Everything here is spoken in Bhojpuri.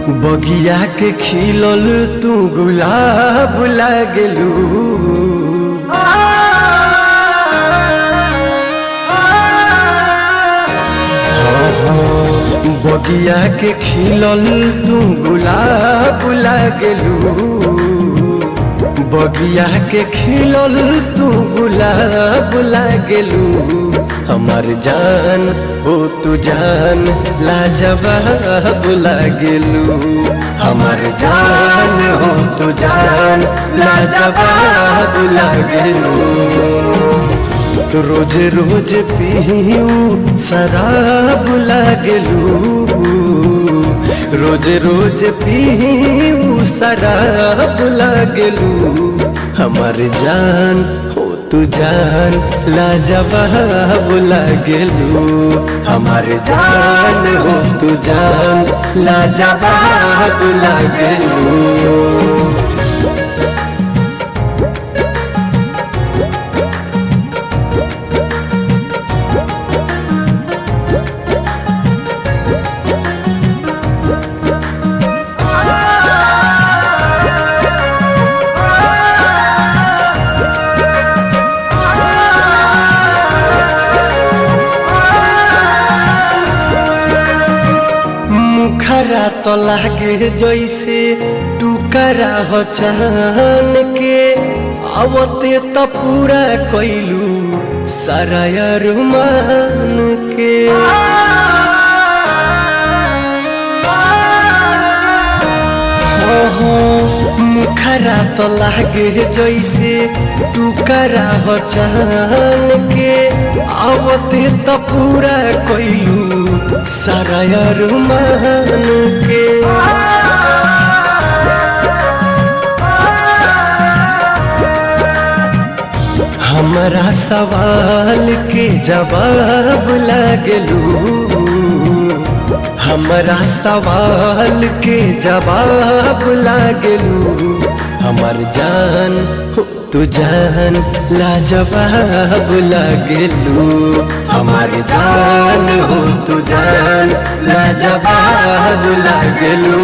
बगिया के खिलल तू गुलाब लागलू। बगिया के खिलल तू गुलाब लागलू। बगिया के खिलल तू गुलाब लागलू। हमार जान हो तू जान लाजवाब लागलू। हमार जान हो तू जान लाजवाब लागलू। रोज रोज पीऊ शराब लागलू। रोज रोज पीऊ शराब लागलू। हमार जान हो तू जान लाजवाब लागलू। हमार जान हो तू जान लाजवाब लागलू। मुखरा तो लागे जैसे टुकरा हो चान के। आवते तो पूरा कैलू सारा अरमान के। मुखरा तो लागे जैसे टुकरा हो चान के। आवते तो पूरा कैलू सारा अरमान के। हमारा सवाल के जवाब लागलू। हमारा सवाल के जवाब लागलू। हमार जान हो तू जान लाजवाब लागलू। हमार जान हो तू जान लाजवाब लागलू।